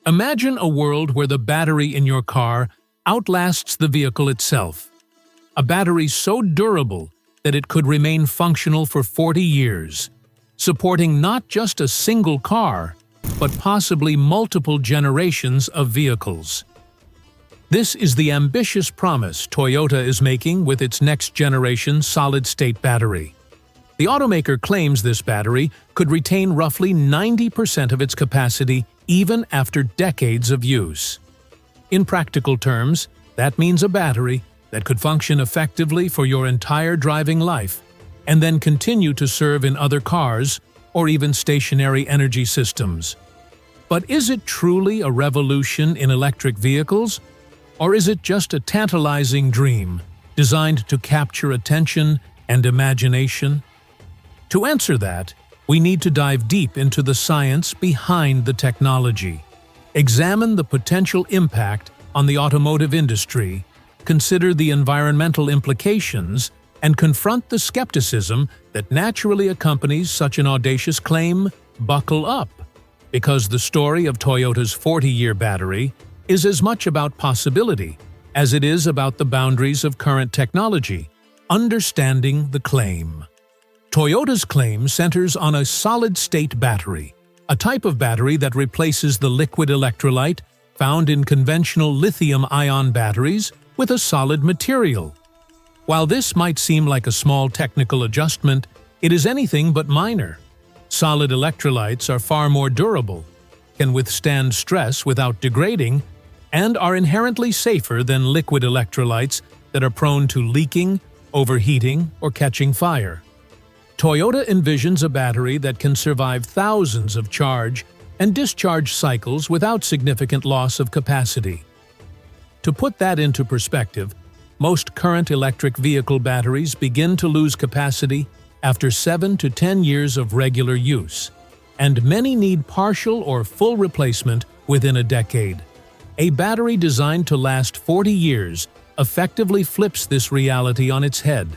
Imagine a world where the battery in your car outlasts the vehicle itself. A battery so durable that it could remain functional for 40 years, supporting not just a single car, but possibly multiple generations of vehicles. This is the ambitious promise Toyota is making with its next-generation solid-state battery. The automaker claims this battery could retain roughly 90% of its capacity even after decades of use. In practical terms, that means a battery that could function effectively for your entire driving life and then continue to serve in other cars or even stationary energy systems. But is it truly a revolution in electric vehicles? Or is it just a tantalizing dream designed to capture attention and imagination? To answer that, we need to dive deep into the science behind the technology, examine the potential impact on the automotive industry, consider the environmental implications, and confront the skepticism that naturally accompanies such an audacious claim. Buckle up, because the story of Toyota's 40-year battery is as much about possibility as it is about the boundaries of current technology. Understanding the claim. Toyota's claim centers on a solid-state battery, a type of battery that replaces the liquid electrolyte found in conventional lithium-ion batteries with a solid material. While this might seem like a small technical adjustment, it is anything but minor. Solid electrolytes are far more durable, can withstand stress without degrading, and are inherently safer than liquid electrolytes that are prone to leaking, overheating, or catching fire. Toyota envisions a battery that can survive thousands of charge and discharge cycles without significant loss of capacity. To put that into perspective, most current electric vehicle batteries begin to lose capacity after 7 to 10 years of regular use, and many need partial or full replacement within a decade. A battery designed to last 40 years effectively flips this reality on its head.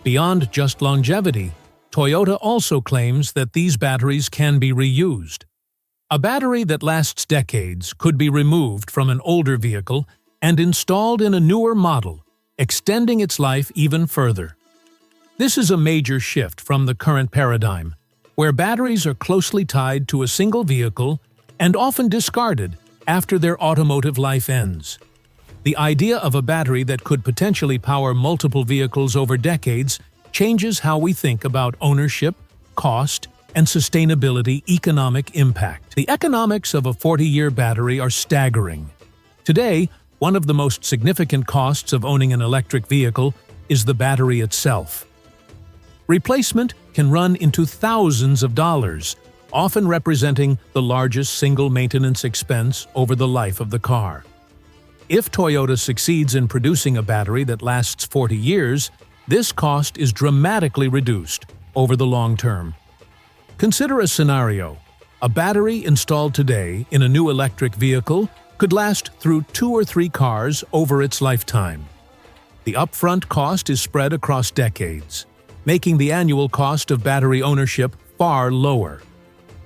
Beyond just longevity, Toyota also claims that these batteries can be reused. A battery that lasts decades could be removed from an older vehicle and installed in a newer model, extending its life even further. This is a major shift from the current paradigm, where batteries are closely tied to a single vehicle and often discarded after their automotive life ends. The idea of a battery that could potentially power multiple vehicles over decades changes how we think about ownership, cost, and sustainability economic impact. The economics of a 40-year battery are staggering. Today, one of the most significant costs of owning an electric vehicle is the battery itself. Replacement can run into thousands of dollars, often representing the largest single maintenance expense over the life of the car. If Toyota succeeds in producing a battery that lasts 40 years, this cost is dramatically reduced over the long term. Consider a scenario. A battery installed today in a new electric vehicle could last through 2 or 3 cars over its lifetime. The upfront cost is spread across decades, making the annual cost of battery ownership far lower.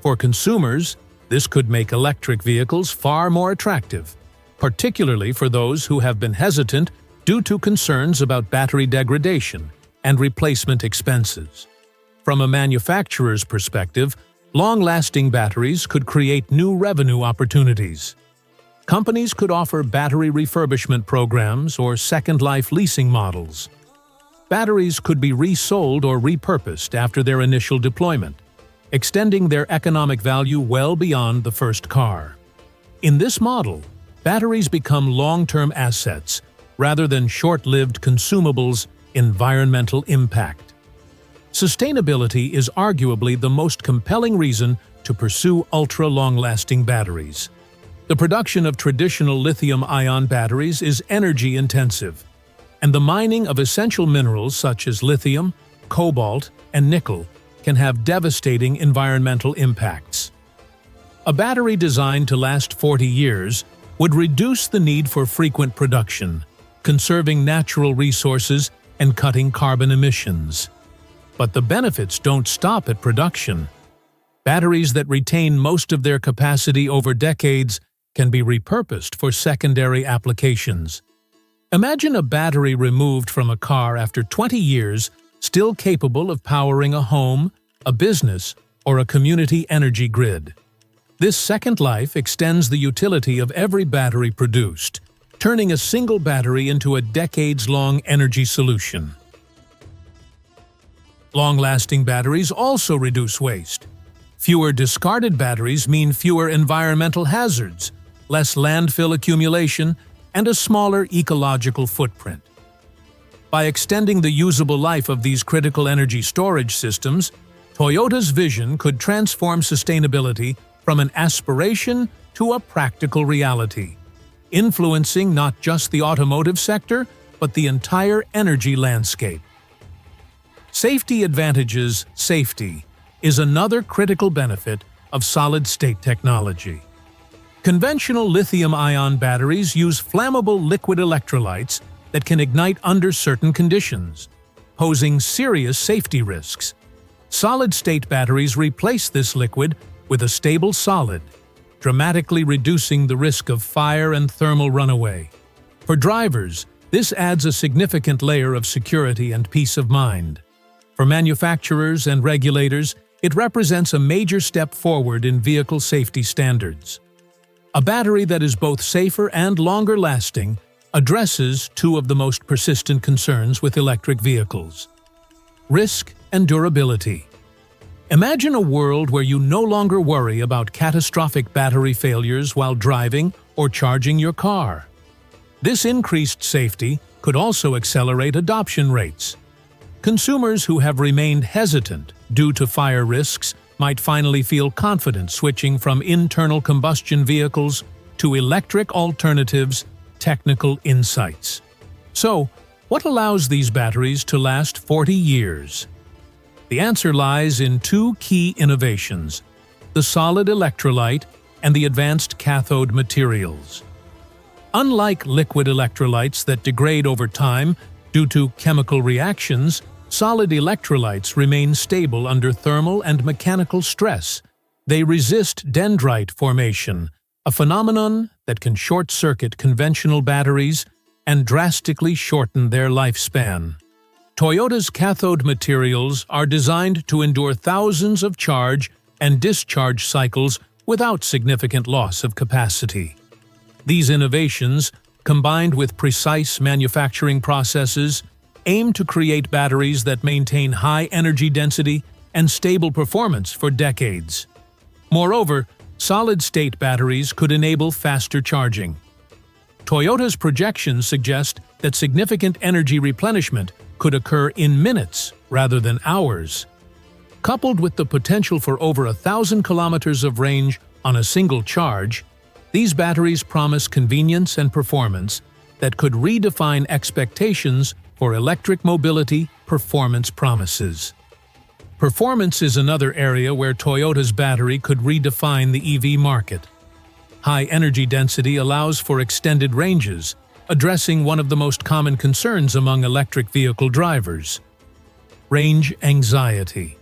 For consumers, this could make electric vehicles far more attractive, particularly for those who have been hesitant due to concerns about battery degradation and replacement expenses. From a manufacturer's perspective, long-lasting batteries could create new revenue opportunities. Companies could offer battery refurbishment programs or second-life leasing models. Batteries could be resold or repurposed after their initial deployment, extending their economic value well beyond the first car. In this model, batteries become long-term assets rather than short-lived consumables. Environmental impact. Sustainability is arguably the most compelling reason to pursue ultra-long-lasting batteries. The production of traditional lithium-ion batteries is energy-intensive, and the mining of essential minerals such as lithium, cobalt, and nickel can have devastating environmental impacts. A battery designed to last 40 years would reduce the need for frequent production, conserving natural resources and cutting carbon emissions. But the benefits don't stop at production. Batteries that retain most of their capacity over decades can be repurposed for secondary applications. Imagine a battery removed from a car after 20 years still capable of powering a home, a business, or a community energy grid. This second life extends the utility of every battery produced, turning a single battery into a decades-long energy solution. Long-lasting batteries also reduce waste. Fewer discarded batteries mean fewer environmental hazards, less landfill accumulation, and a smaller ecological footprint. By extending the usable life of these critical energy storage systems, Toyota's vision could transform sustainability from an aspiration to a practical reality, influencing not just the automotive sector, but the entire energy landscape. Safety advantages. Safety is another critical benefit of solid-state technology. Conventional lithium-ion batteries use flammable liquid electrolytes that can ignite under certain conditions, posing serious safety risks. Solid-state batteries replace this liquid with a stable solid, dramatically reducing the risk of fire and thermal runaway. For drivers, this adds a significant layer of security and peace of mind. For manufacturers and regulators, it represents a major step forward in vehicle safety standards. A battery that is both safer and longer-lasting addresses two of the most persistent concerns with electric vehicles: risk and durability. Imagine a world where you no longer worry about catastrophic battery failures while driving or charging your car. This increased safety could also accelerate adoption rates. Consumers who have remained hesitant due to fire risks might finally feel confident switching from internal combustion vehicles to electric alternatives. Technical insights. So, what allows these batteries to last 40 years? The answer lies in two key innovations: the solid electrolyte and the advanced cathode materials. Unlike liquid electrolytes that degrade over time due to chemical reactions, solid electrolytes remain stable under thermal and mechanical stress. They resist dendrite formation, a phenomenon that can short-circuit conventional batteries and drastically shorten their lifespan. Toyota's cathode materials are designed to endure thousands of charge and discharge cycles without significant loss of capacity. These innovations, combined with precise manufacturing processes, aim to create batteries that maintain high energy density and stable performance for decades. Moreover, solid-state batteries could enable faster charging. Toyota's projections suggest that significant energy replenishment could occur in minutes rather than hours. Coupled with the potential for over 1,000 kilometers of range on a single charge, these batteries promise convenience and performance that could redefine expectations for electric mobility performance promises. Performance is another area where Toyota's battery could redefine the EV market. High energy density allows for extended ranges, addressing one of the most common concerns among electric vehicle drivers: range anxiety.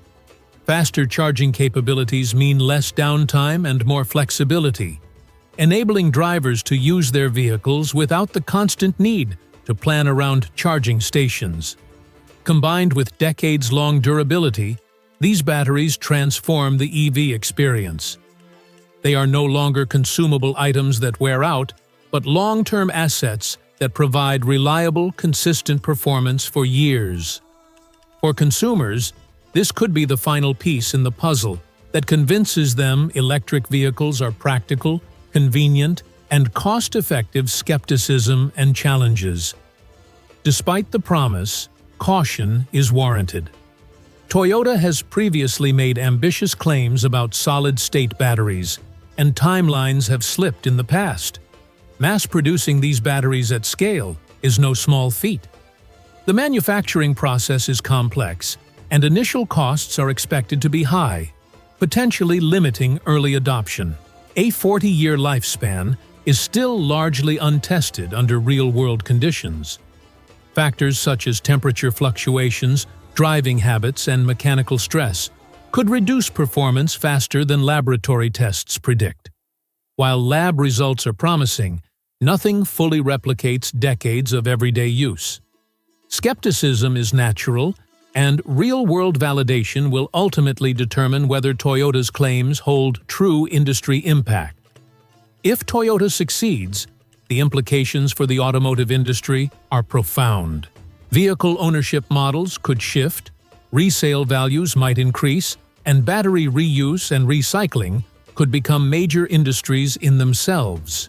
Faster charging capabilities mean less downtime and more flexibility, enabling drivers to use their vehicles without the constant need to plan around charging stations. Combined with decades-long durability, these batteries transform the EV experience. They are no longer consumable items that wear out, but long-term assets that provide reliable, consistent performance for years. For consumers, this could be the final piece in the puzzle that convinces them electric vehicles are practical, convenient, and cost-effective. Skepticism and challenges. Despite the promise, caution is warranted. Toyota has previously made ambitious claims about solid-state batteries, and timelines have slipped in the past. Mass-producing these batteries at scale is no small feat. The manufacturing process is complex, and initial costs are expected to be high, potentially limiting early adoption. A 40-year lifespan is still largely untested under real-world conditions. Factors such as temperature fluctuations, driving habits, and mechanical stress could reduce performance faster than laboratory tests predict. While lab results are promising, nothing fully replicates decades of everyday use. Skepticism is natural, and real-world validation will ultimately determine whether Toyota's claims hold true industry impact. If Toyota succeeds, the implications for the automotive industry are profound. Vehicle ownership models could shift, resale values might increase, and battery reuse and recycling could become major industries in themselves.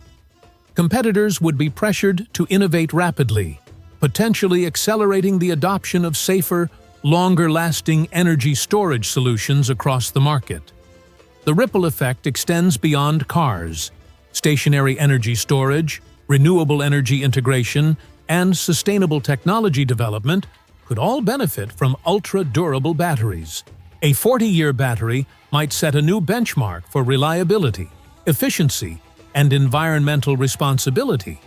Competitors would be pressured to innovate rapidly, potentially accelerating the adoption of safer, longer-lasting energy storage solutions across the market. The ripple effect extends beyond cars. Stationary energy storage, renewable energy integration, and sustainable technology development could all benefit from ultra-durable batteries. A 40-year battery might set a new benchmark for reliability, efficiency, and environmental responsibility.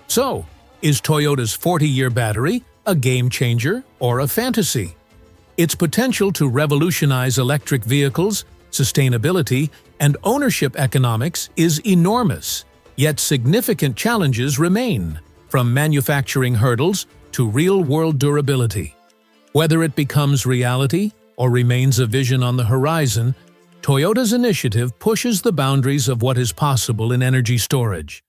So, is Toyota's 40-year battery a game-changer or a fantasy? Its potential to revolutionize electric vehicles, sustainability, and ownership economics is enormous, yet significant challenges remain, from manufacturing hurdles to real-world durability. Whether it becomes reality or remains a vision on the horizon, Toyota's initiative pushes the boundaries of what is possible in energy storage.